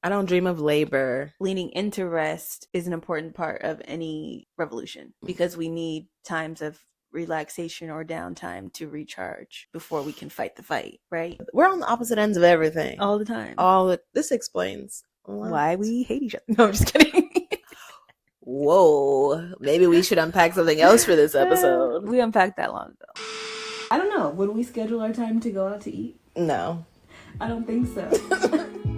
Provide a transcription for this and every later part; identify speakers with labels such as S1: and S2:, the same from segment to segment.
S1: I don't dream of labor.
S2: Leaning into rest is an important part of any revolution because we need times of relaxation or downtime to recharge before we can fight the fight, right?
S1: We're on the opposite ends of everything.
S2: All the time.
S1: This explains a lot.
S2: Why we hate each other. No, I'm just kidding.
S1: Whoa. Maybe we should unpack something else for this episode.
S2: We unpacked that long ago. I don't know. Would we schedule our time to go out to eat?
S1: No.
S2: I don't think so.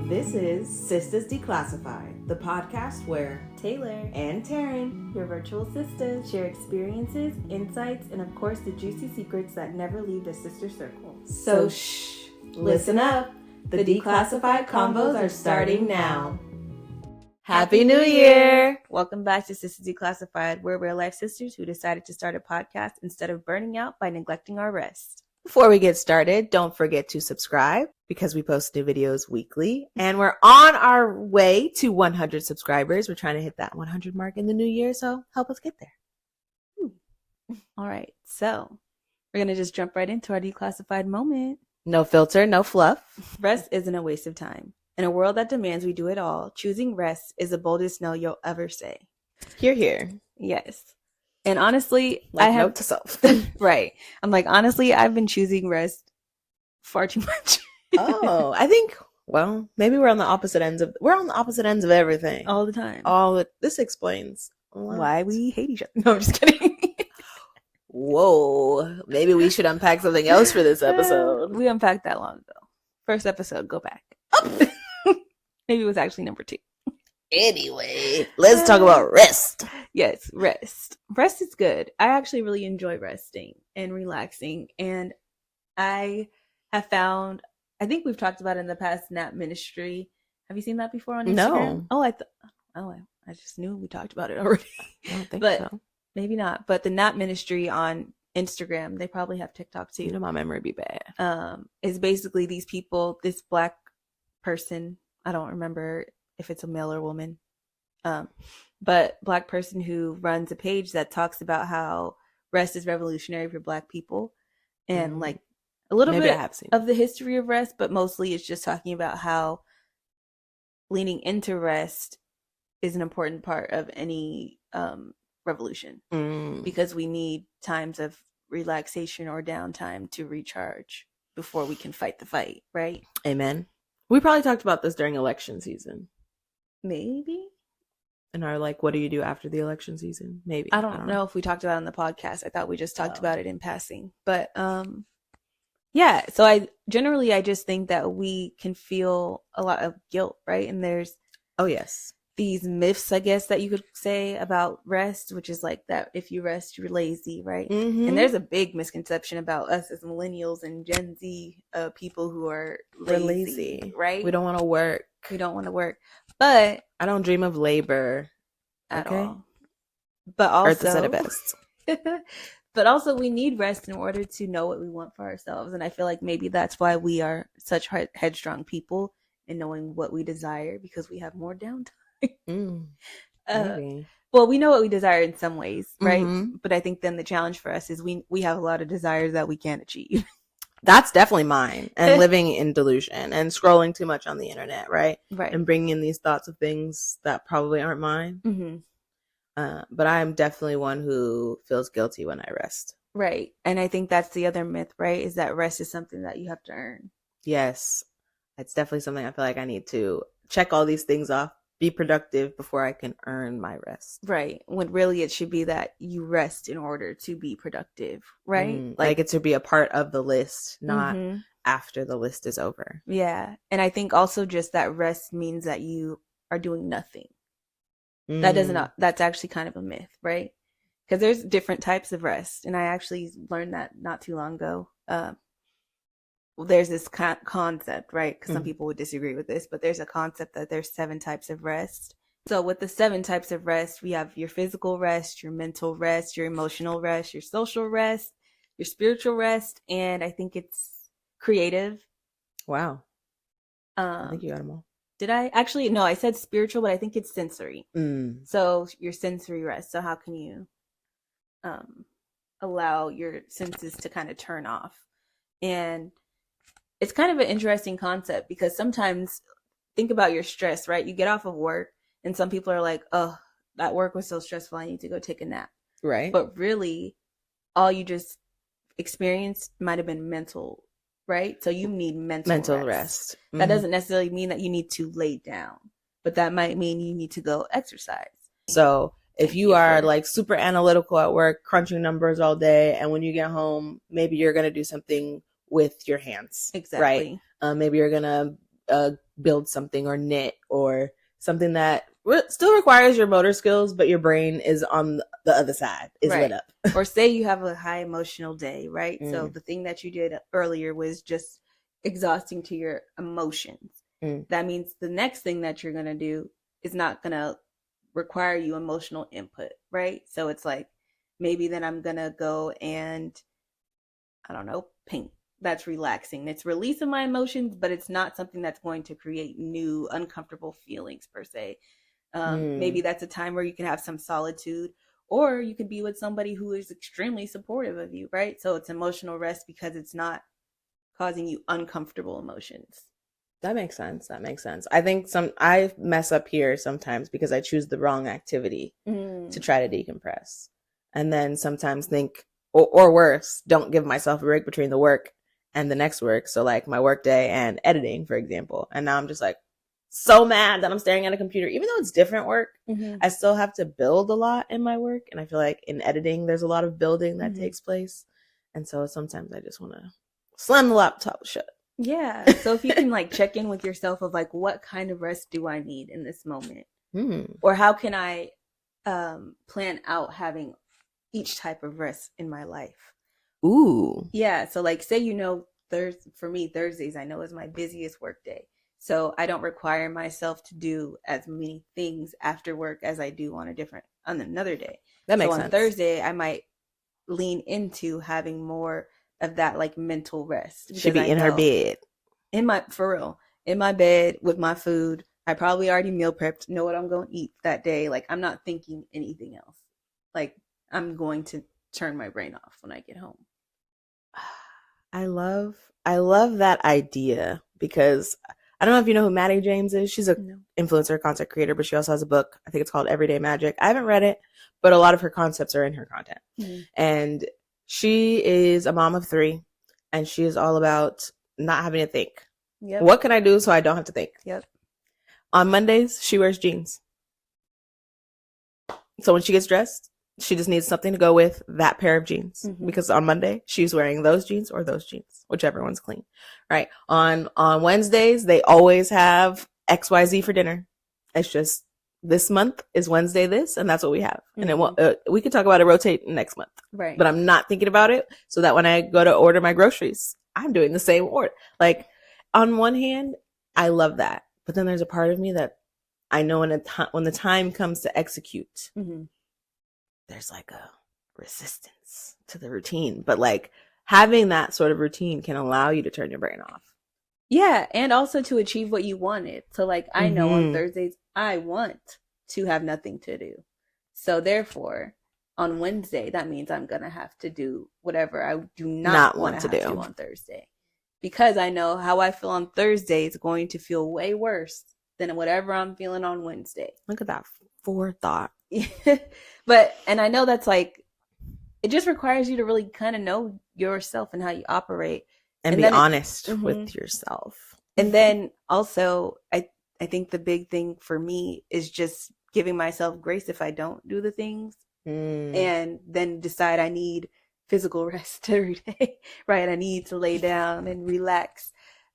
S1: This is Sistas Declassified, the podcast where
S2: Taylor
S1: and Taryn,
S2: your virtual sisters, share experiences, insights, and of course the juicy secrets that never leave the sister circle.
S1: So shh, listen up. The Declassified convos are starting now. Happy New Year!
S2: Welcome back to Sistas Declassified. We're real life sisters who decided to start a podcast instead of burning out by neglecting our rest.
S1: Before we get started, don't forget to subscribe because we post new videos weekly. And we're on our way to 100 subscribers. We're trying to hit that 100 mark in the new year, so help us get there.
S2: All right, so we're going to just jump right into our declassified moment.
S1: No filter, no fluff.
S2: Rest isn't a waste of time. In a world that demands we do it all, choosing rest is the boldest no you'll ever say.
S1: Hear, hear.
S2: Yes. And honestly,
S1: note to self.
S2: Right. I'm like, honestly, I've been choosing rest far too much.
S1: Oh, I think, well, maybe we're on the opposite ends of everything.
S2: All the time.
S1: This explains
S2: why we hate each other. No, I'm just kidding.
S1: Whoa. Maybe we should unpack something else for this episode.
S2: We unpacked that long ago. First episode, go back. Maybe it was actually number 2.
S1: Anyway, let's talk about rest.
S2: Yes, rest. Rest is good. I actually really enjoy resting and relaxing. And I have found, I think we've talked about it in the past, nap ministry. Have you seen that before on Instagram?
S1: No.
S2: I just knew we talked about it already.
S1: I don't think
S2: but
S1: so.
S2: Maybe not. But the nap ministry on Instagram, they probably have TikTok too.
S1: You know my memory be bad.
S2: Is basically these people, this black person, I don't remember if it's a male or woman, but black person who runs a page that talks about how rest is revolutionary for black people and like a little bit of the history of rest, but mostly it's just talking about how leaning into rest is an important part of any revolution because we need times of relaxation or downtime to recharge before we can fight the fight, right?
S1: Amen. We probably talked about this during election season.
S2: Maybe.
S1: And our what do you do after the election season? Maybe.
S2: I don't know if we talked about it on the podcast. I thought we just talked about it in passing. But yeah, so I just think that we can feel a lot of guilt, right? And there's these myths, I guess, that you could say about rest, which is like that if you rest, you're lazy, right? Mm-hmm. And there's a big misconception about us as millennials and Gen Z people who are lazy, right?
S1: We don't want to work.
S2: But
S1: I don't dream of labor
S2: at all. But also,
S1: Earth said it best.
S2: But also, we need rest in order to know what we want for ourselves. And I feel like maybe that's why we are such headstrong people in knowing what we desire because we have more downtime. Well, we know what we desire in some ways, right? Mm-hmm. But I think then the challenge for us is we have a lot of desires that we can't achieve.
S1: That's definitely mine. And living in delusion and scrolling too much on the internet, right?
S2: Right.
S1: And bringing in these thoughts of things that probably aren't mine. Mm-hmm. But I am definitely one who feels guilty when I rest.
S2: Right. And I think that's the other myth, right? Is that rest is something that you have to earn.
S1: Yes. It's definitely something I feel like I need to check all these things off, be productive before I can earn my rest.
S2: Right. When really it should be that you rest in order to be productive, right?
S1: Like it to be a part of the list, not after the list is over.
S2: Yeah. And I think also just that rest means that you are doing nothing. That's actually kind of a myth, right? Because there's different types of rest. And I actually learned that not too long ago. There's this concept, right? Because some people would disagree with this, but there's a concept that there's 7 types of rest. So with the 7 types of rest, we have your physical rest, your mental rest, your emotional rest, your social rest, your spiritual rest, and I think it's creative.
S1: Wow. I think you got them all.
S2: Did I? Actually, no, I said spiritual, but I think it's sensory. So your sensory rest. So how can you allow your senses to kind of turn off? And it's kind of an interesting concept because sometimes think about your stress, right? You get off of work and some people are like, oh, that work was so stressful, I need to go take a nap.
S1: Right.
S2: But really, all you just experienced might have been mental, right? So you need mental rest.
S1: Mm-hmm.
S2: That doesn't necessarily mean that you need to lay down, but that might mean you need to go exercise.
S1: So if you are like super analytical at work, crunching numbers all day, and when you get home, maybe you're going to do something with your hands.
S2: Exactly.
S1: Right? Maybe you're going to build something or knit or something that still requires your motor skills, but your brain is on the other side, is lit up.
S2: Or say you have a high emotional day, right? So the thing that you did earlier was just exhausting to your emotions. That means the next thing that you're going to do is not going to require you emotional input, right? So it's like, maybe then I'm going to go and, I don't know, paint. That's relaxing. It's releasing my emotions, but it's not something that's going to create new uncomfortable feelings per se. Maybe that's a time where you can have some solitude, or you can be with somebody who is extremely supportive of you, right? So it's emotional rest because it's not causing you uncomfortable emotions.
S1: That makes sense. I think I mess up here sometimes because I choose the wrong activity to try to decompress. And then sometimes think, or worse, don't give myself a break between the work and the next work. So like my work day and editing, for example. And now I'm just like so mad that I'm staring at a computer, even though it's different work. I still have to build a lot in my work. And I feel like in editing, there's a lot of building that takes place. And so sometimes I just want to slam the laptop shut.
S2: Yeah. So if you can like check in with yourself of like, what kind of rest do I need in this moment? Or how can I plan out having each type of rest in my life?
S1: Ooh.
S2: Yeah. So like, say, for me, Thursdays, I know is my busiest work day. So I don't require myself to do as many things after work as I do on another day.
S1: That makes sense.
S2: On Thursday, I might lean into having more of that like mental rest.
S1: She'd be in her bed.
S2: In my bed with my food. I probably already meal prepped, know what I'm going to eat that day. Like I'm not thinking anything else. Like I'm going to turn my brain off when I get home.
S1: I love that idea because I don't know if you know who Maddie James is. She's an influencer, content creator, but she also has a book. I think it's called Everyday Magic. I haven't read it, but a lot of her concepts are in her content. And she is a mom of 3, and she is all about not having to think. What can I do so I don't have to think? On Mondays, she wears jeans. So when she gets dressed, she just needs something to go with that pair of jeans because on Monday she's wearing those jeans or those jeans, whichever one's clean, right? On Wednesdays, they always have XYZ for dinner. It's just this month is Wednesday this, and that's what we have. And we could talk about it rotate next month,
S2: right?
S1: But I'm not thinking about it so that when I go to order my groceries, I'm doing the same order. Like on one hand, I love that, but then there's a part of me that I know when the time comes to execute, there's like a resistance to the routine. But like having that sort of routine can allow you to turn your brain off.
S2: Yeah, and also to achieve what you wanted. So like I know on Thursdays I want to have nothing to do. So therefore, on Wednesday, that means I'm going to have to do whatever I do not want to do on Thursday. Because I know how I feel on Thursday is going to feel way worse than whatever I'm feeling on Wednesday.
S1: Look at that forethought.
S2: And I know that's like, it just requires you to really kind of know yourself and how you operate.
S1: And be honest with yourself.
S2: And then also, I think the big thing for me is just giving myself grace if I don't do the things. And then decide I need physical rest every day, right? I need to lay down and relax.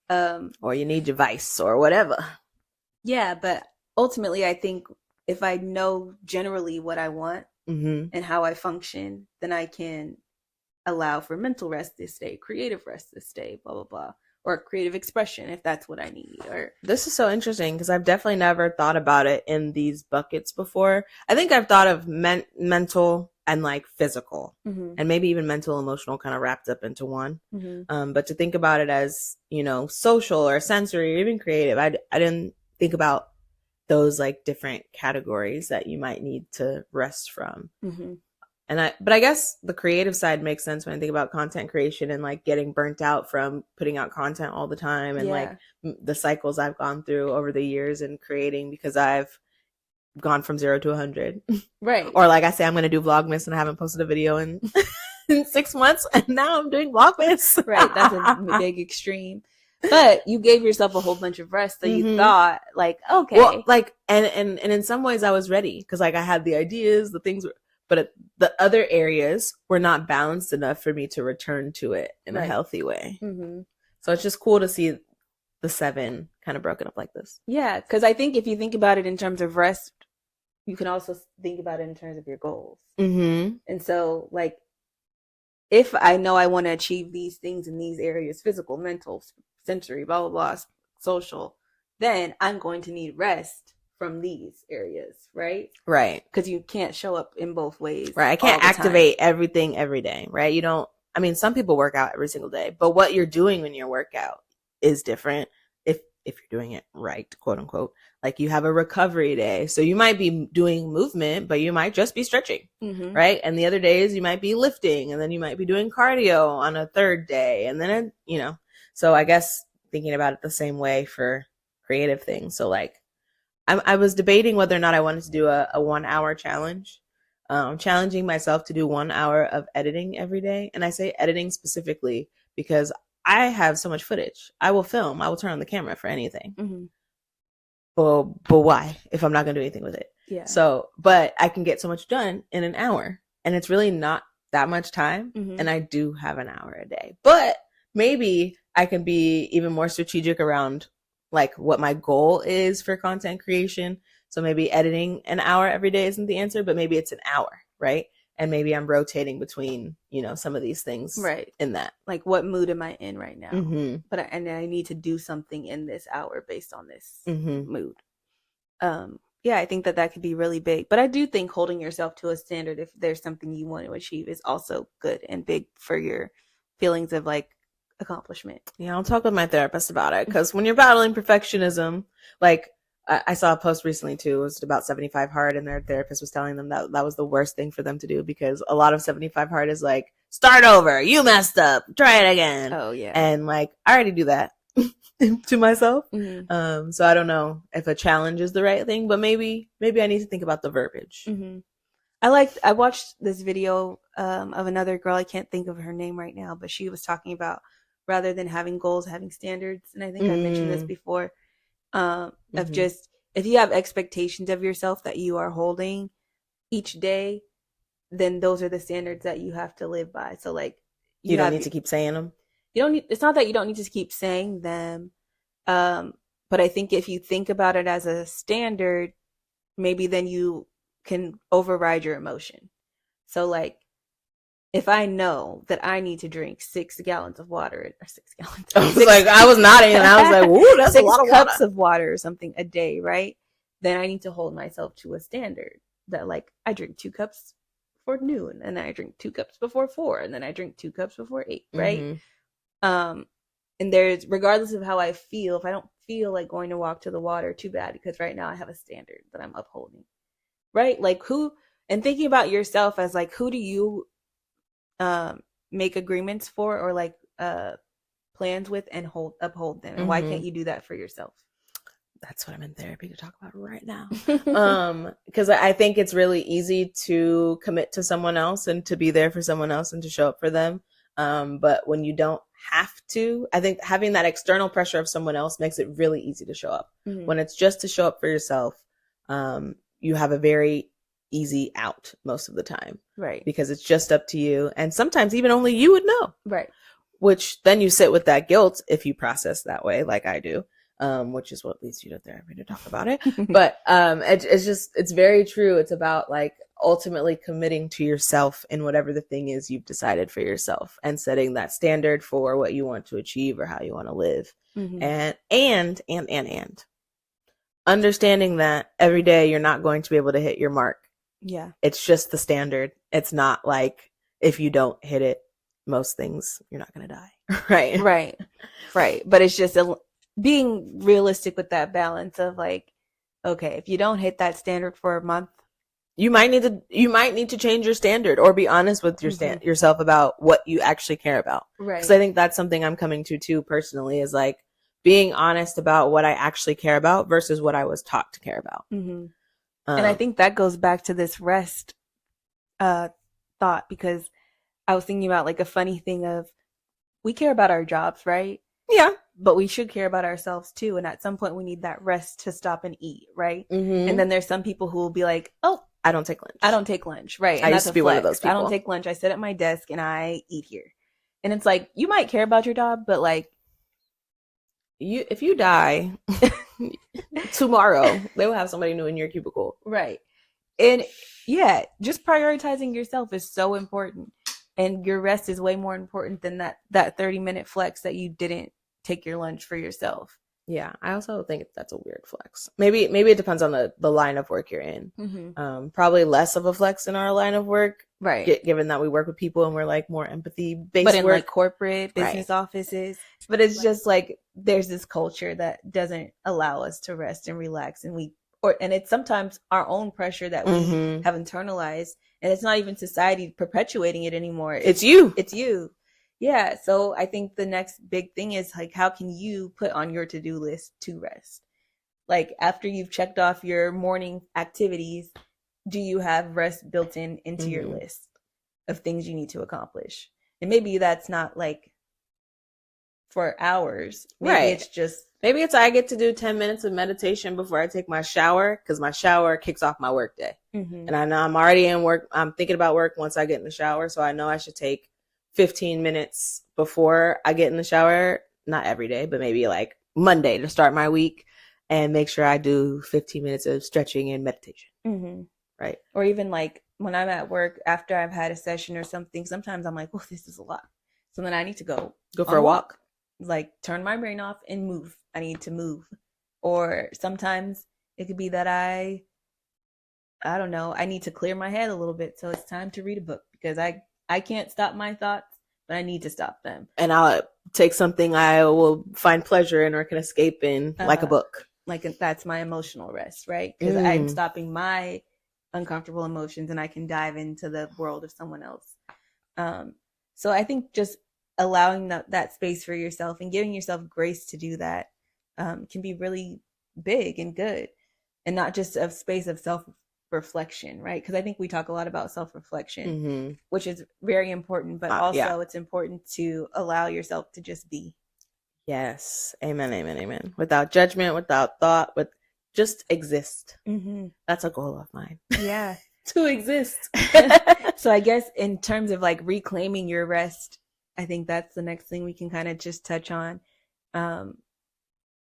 S1: Or you need your vice or whatever.
S2: Yeah, but ultimately, I think if I know generally what I want and how I function, then I can allow for mental rest this day, creative rest this day, blah, blah, blah. Or creative expression if that's what I need. Or
S1: this is so interesting because I've definitely never thought about it in these buckets before. I think I've thought of mental and like physical and maybe even mental, emotional kind of wrapped up into one. But to think about it as, social or sensory or even creative, I didn't think about those like different categories that you might need to rest from. But I guess the creative side makes sense when I think about content creation and like getting burnt out from putting out content all the time and like the cycles I've gone through over the years in creating, because I've gone from 0 to 100.
S2: Right.
S1: Or like I say, I'm going to do Vlogmas and I haven't posted a video in 6 months, and now I'm doing Vlogmas.
S2: Right. That's a big extreme. But you gave yourself a whole bunch of rest, so you thought like, okay.
S1: Well, like, and in some ways I was ready because like I had the ideas, the things, but the other areas were not balanced enough for me to return to it in a healthy way. So it's just cool to see the 7 kind of broken up like this.
S2: Yeah, because I think if you think about it in terms of rest, you can also think about it in terms of your goals. And so, like, if I know I want to achieve these things in these areas, physical, mental, sensory, blah, blah, blah, social, then I'm going to need rest from these areas, right?
S1: Right.
S2: Because you can't show up in both ways.
S1: Right. I can't activate everything every day, right? You don't, I mean, some people work out every single day, but what you're doing when you work out is different if you're doing it right, quote unquote. Like you have a recovery day. So you might be doing movement, but you might just be stretching, right? And the other days you might be lifting, and then you might be doing cardio on a third day. And then, you know, so I guess thinking about it the same way for creative things. So like I was debating whether or not I wanted to do a 1 hour challenge, challenging myself to do 1 hour of editing every day. And I say editing specifically because I have so much footage. I will film. I will turn on the camera for anything. But why if I'm not going to do anything with it?
S2: Yeah.
S1: So, but I can get so much done in an hour, and it's really not that much time. And I do have an hour a day, but maybe I can be even more strategic around like what my goal is for content creation. So maybe editing an hour every day isn't the answer, but maybe it's an hour, right? And maybe I'm rotating between, you know, some of these things in that.
S2: Like, what mood am I in right now? But I need to do something in this hour based on this mood. Yeah, I think that could be really big. But I do think holding yourself to a standard, if there's something you want to achieve, is also good and big for your feelings of like accomplishment.
S1: Yeah, I'll talk with my therapist about it, because when you're battling perfectionism, like I saw a post recently too, it was about 75 hard, and their therapist was telling them that that was the worst thing for them to do, because a lot of 75 hard is like, start over, you messed up, try it again.
S2: Oh yeah.
S1: And like, I already do that to myself. So I don't know if a challenge is the right thing, but maybe I need to think about the verbiage.
S2: I watched this video of another girl. I can't think of her name right now, but she was talking about rather than having goals, having standards. And I think I mentioned this before. Of just, if you have expectations of yourself that you are holding each day, then those are the standards that you have to live by. So like,
S1: you don't need to keep saying them.
S2: It's not that you don't need to keep saying them. But I think if you think about it as a standard, maybe then you can override your emotion. So like, if I know that I need to drink 6 gallons of water, or 6 gallons,
S1: I was like, I was nodding, and I was like, "Ooh, that's a lot of
S2: 6 cups of water or something a day, right?" Then I need to hold myself to a standard that, like, I drink 2 cups before noon, and then I drink 2 cups before 4, and then I drink 2 cups before 8, right? And there's, regardless of how I feel, if I don't feel like going to walk to the water, too bad, because right now I have a standard that I'm upholding, right? Like and thinking about yourself as like, who do you make agreements for, or like plans with, and uphold them, and why can't you do that for yourself?
S1: That's what I'm in therapy to talk about right now. Because I think it's really easy to commit to someone else and to be there for someone else and to show up for them. But when you don't have to, I think having that external pressure of someone else makes it really easy to show up. When it's just to show up for yourself, you have a very easy out most of the time,
S2: right? Because
S1: it's just up to you, and sometimes even only you would know,
S2: right?
S1: Which then you sit with that guilt if you process that way, like I do, which is what leads you to therapy to talk about it. But it's very true. It's about like ultimately committing to yourself in whatever the thing is you've decided for yourself, and setting that standard for what you want to achieve or how you want to live, and understanding that every day you're not going to be able to hit your mark.
S2: Yeah.
S1: It's just the standard. It's not like if you don't hit it, most things, you're not going to die. Right.
S2: But it's just being realistic with that balance of like, okay, if you don't hit that standard for a month,
S1: you might need to change your standard or be honest with yourself about what you actually care about.
S2: Right.
S1: Because I think that's something I'm coming to too personally, is like being honest about what I actually care about versus what I was taught to care about.
S2: And I think that goes back to this rest thought, because I was thinking about like a funny thing of, we care about our jobs, right?
S1: Yeah.
S2: But we should care about ourselves too. And at some point we need that rest to stop and eat, right? And then there's some people who will be like, oh,
S1: I don't take lunch.
S2: I don't take lunch, right? And
S1: I used to be one of those people.
S2: I don't take lunch. I sit at my desk and I eat here. And it's like, you might care about your job, but like,
S1: if you die tomorrow, they will have somebody new in your cubicle.
S2: Right. And yeah, just prioritizing yourself is so important. And your rest is way more important than that 30-minute flex that you didn't take your lunch for yourself.
S1: Yeah, I also think that's a weird flex. Maybe it depends on the line of work you're in. Probably less of a flex in our line of work,
S2: right?
S1: Given that we work with people and we're like more empathy based.
S2: But in like corporate business offices, but it's just like there's this culture that doesn't allow us to rest and relax, and it's sometimes our own pressure that we have internalized, and it's not even society perpetuating it anymore. It's you. Yeah, so I think the next big thing is like, how can you put on your to-do list to rest? Like after you've checked off your morning activities, do you have rest built into your list of things you need to accomplish? And maybe that's not like for hours. Maybe it's I get to do 10 minutes of meditation before I take my shower, because my shower kicks off my work day. And I know I'm already in work. I'm thinking about work once I get in the shower, so I know I should take 15 minutes before I get in the shower, not every day, but maybe like Monday to start my week, and make sure I do 15 minutes of stretching and meditation. Right. Or even like when I'm at work after I've had a session or something, sometimes I'm like, oh, this is a lot. So then I need to go
S1: for a walk.
S2: Like turn my brain off and move. I need to move. Or sometimes it could be that I don't know, I need to clear my head a little bit. So it's time to read a book, because I can't stop my thoughts, but I need to stop them. And
S1: I'll take something I will find pleasure in or can escape in, like a book.
S2: Like that's my emotional rest, right? Because I'm stopping my uncomfortable emotions and I can dive into the world of someone else. So I think just allowing that space for yourself and giving yourself grace to do that can be really big and good, and not just a space of self-reflection, right? Because I think we talk a lot about self-reflection, which is very important, but also it's important to allow yourself to just be.
S1: Yes. Amen, amen, amen. Without judgment, without thought, with just exist. That's a goal of mine.
S2: Yeah.
S1: To exist.
S2: So I guess in terms of like reclaiming your rest, I think that's the next thing we can kind of just touch on.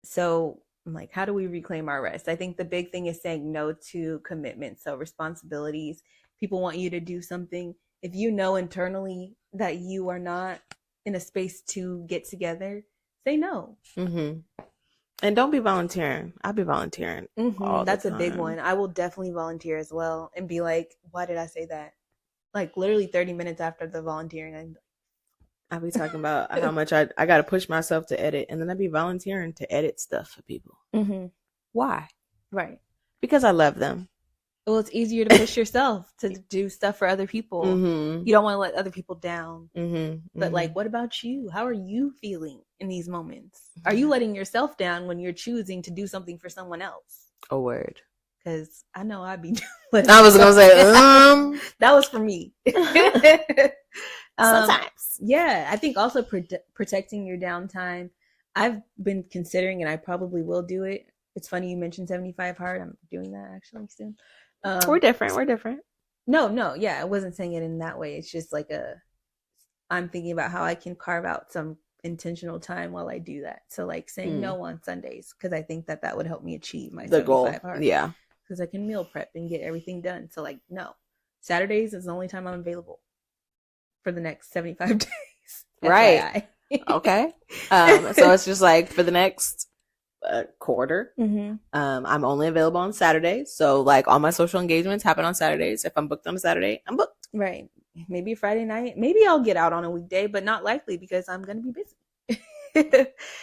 S2: So like, how do we reclaim our rest? I think the big thing is saying no to commitments. So responsibilities, people want you to do something. If you know internally that you are not in a space to get together, say no.
S1: And don't be volunteering. I'll be volunteering.
S2: That's a big one. I will definitely volunteer as well and be like, why did I say that? Like literally 30 minutes after the volunteering,
S1: I'll be talking about how much I got to push myself to edit. And then I'd be volunteering to edit stuff for people. Why?
S2: Right.
S1: Because I love them.
S2: Well, it's easier to push yourself to do stuff for other people. You don't want to let other people down. But like, what about you? How are you feeling in these moments? Are you letting yourself down when you're choosing to do something for someone else?
S1: A word.
S2: Because I know I'd be doing
S1: I was going to say,
S2: that was for me.
S1: Sometimes.
S2: Yeah, I think also protecting your downtime. I've been considering, and I probably will do it. It's funny you mentioned 75 hard. I'm doing that actually soon.
S1: We're different.
S2: No. Yeah, I wasn't saying it in that way. It's just like I'm thinking about how I can carve out some intentional time while I do that. So like saying no on Sundays, because I think that would help me achieve my 75
S1: goal.
S2: Hard.
S1: Yeah.
S2: Because I can meal prep and get everything done. So like, no. Saturdays is the only time I'm available for the next 75 days.
S1: Right. Okay. So it's just like for the next quarter, I'm only available on Saturdays. So like all my social engagements happen on Saturdays. If I'm booked on a Saturday, I'm booked.
S2: Right. Maybe Friday night. Maybe I'll get out on a weekday, but not likely because I'm going to be busy.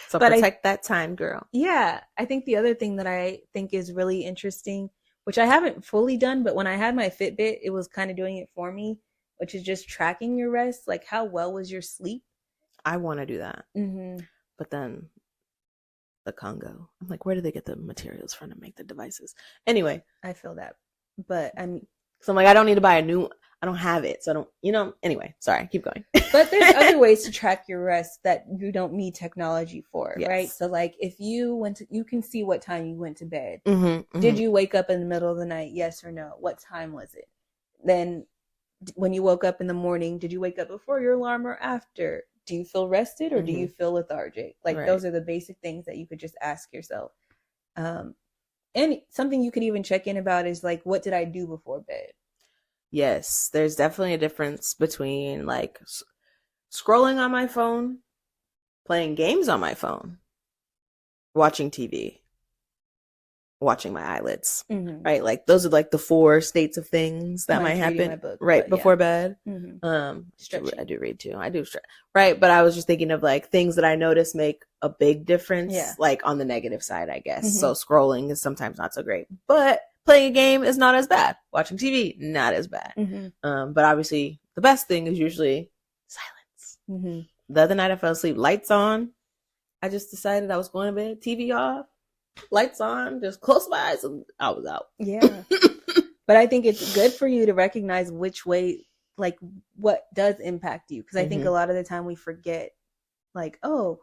S1: So but protect that time, girl.
S2: Yeah. I think the other thing that I think is really interesting which I haven't fully done, but when I had my Fitbit, it was kind of doing it for me, which is just tracking your rest. Like, how well was your sleep?
S1: I want to do that.
S2: Mm-hmm.
S1: But then the Congo. I'm like, where do they get the materials from to make the devices? Anyway.
S2: I feel that. But
S1: so I'm like, I don't need to buy a new one. I don't have it. So I don't, anyway, sorry, keep going.
S2: But there's other ways to track your rest that you don't need technology for,
S1: yes.
S2: right? So like if you you can see what time you went to bed.
S1: Mm-hmm, mm-hmm.
S2: Did you wake up in the middle of the night? Yes or no? What time was it? Then when you woke up in the morning, did you wake up before your alarm or after? Do you feel rested or do you feel lethargic? Like those are the basic things that you could just ask yourself. And something you could even check in about is like, what did I do before bed?
S1: Yes, there's definitely a difference between like scrolling on my phone, playing games on my phone, watching TV, watching my eyelids, right? Like those are like the 4 states of things that might happen before bed. I do read too. I do stretch, right? But I was just thinking of like things that I notice make a big difference, like on the negative side, I guess. So scrolling is sometimes not so great, but playing a game is not as bad. Watching TV, not as bad. But obviously the best thing is usually silence. The other night I fell asleep, lights on. I just decided I was going to bed, TV off, lights on, just close my eyes, and I was out.
S2: Yeah. But I think it's good for you to recognize which way, like what does impact you. Because I think a lot of the time we forget, like, oh,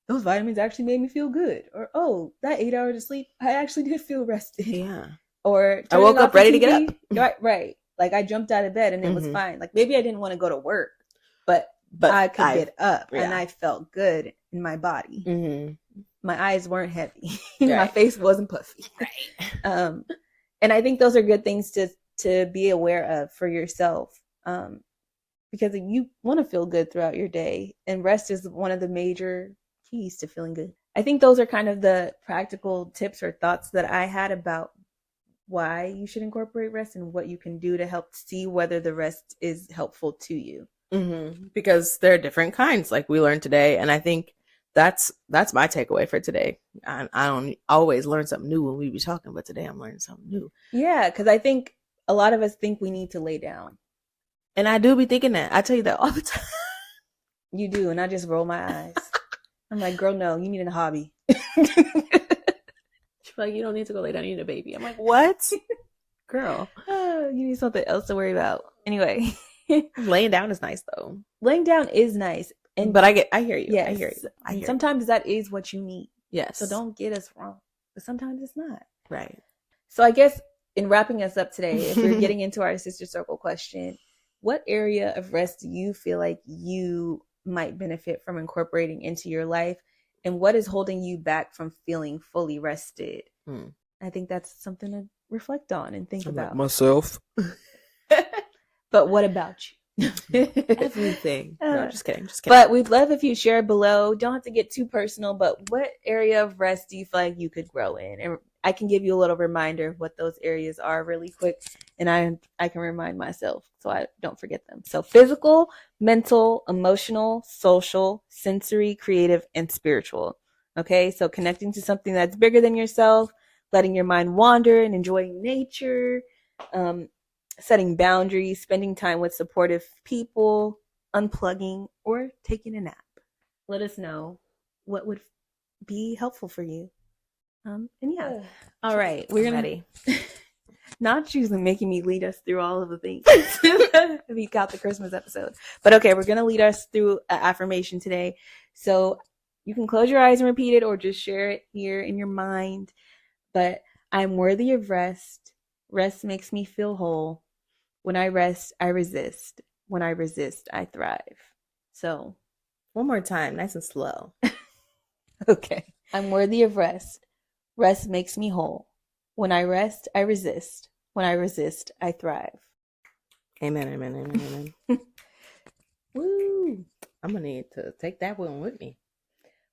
S2: those vitamins actually made me feel good. Or, oh, that 8 hours of sleep, I actually did feel rested.
S1: Yeah.
S2: Or
S1: I woke up ready to get up.
S2: Right. Like I jumped out of bed and it was fine. Like maybe I didn't want to go to work, but I could get up and I felt good in my body. My eyes weren't heavy. My face wasn't puffy. Right. And I think those are good things to be aware of for yourself. Because you want to feel good throughout your day, and rest is one of the major keys to feeling good. I think those are kind of the practical tips or thoughts that I had about why you should incorporate rest and what you can do to help see whether the rest is helpful to you.
S1: Because there are different kinds, like we learned today, and I think that's my takeaway for today. I don't always learn something new when we be talking, but today I'm learning something new.
S2: Yeah, because I think a lot of us think we need to lay down.
S1: And I do be thinking that. I tell you that all the time.
S2: You do, and I just roll my eyes. I'm like, girl, no, you need a hobby.
S1: She's like, you don't need to go lay down, you need a baby. I'm like, what? Girl.
S2: You need something else to worry about. Anyway.
S1: Laying down is nice, though.
S2: Laying down is nice.
S1: But I hear you.
S2: Yes.
S1: I hear you.
S2: Sometimes that is what you need.
S1: Yes.
S2: So don't get us wrong. But sometimes it's not.
S1: Right.
S2: So I guess in wrapping us up today, if we're getting into our sister circle question, what area of rest do you feel like you might benefit from incorporating into your life? And what is holding you back from feeling fully rested? I think that's something to reflect on and think about.
S3: Myself.
S2: But what about you?
S1: Everything. No, just kidding.
S2: But we'd love if you share below. Don't have to get too personal, but what area of rest do you feel like you could grow in? And I can give you a little reminder of what those areas are really quick. And I can remind myself so I don't forget them. So physical, mental, emotional, social, sensory, creative, and spiritual. Okay. So connecting to something that's bigger than yourself, letting your mind wander and enjoying nature, setting boundaries, spending time with supportive people, unplugging, or taking a nap. Let us know what would be helpful for you. And yeah. All right. We're ready. Not usually making me lead us through all of the things. We got the Christmas episode. But okay, we're going to lead us through an affirmation today. So you can close your eyes and repeat it or just share it here in your mind. But I'm worthy of rest. Rest makes me feel whole. When I rest, I resist. When I resist, I thrive. So
S1: one more time, nice and slow.
S2: Okay. I'm worthy of rest. Rest makes me whole. When I rest, I resist. When I resist, I thrive.
S1: Amen, amen, amen, amen. Woo! I'm going to need to take that one with me.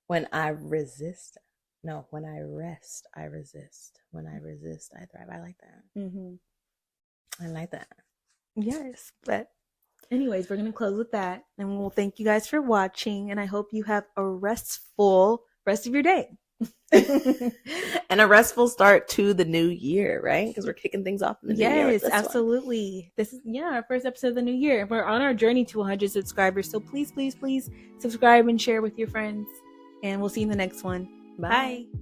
S1: When I resist. No, when I rest, I resist. When I resist, I thrive. I like that. I like that.
S2: Yes. But anyways, we're going to close with that. And we'll thank you guys for watching. And I hope you have a restful rest of your day.
S1: And a restful start to the new year, right? Because we're kicking things off in the new year.
S2: Yes, absolutely. This is our first episode of the new year. We're on our journey to 100 subscribers. So please, please, please subscribe and share with your friends. And we'll see you in the next one.
S1: Bye.
S2: Bye.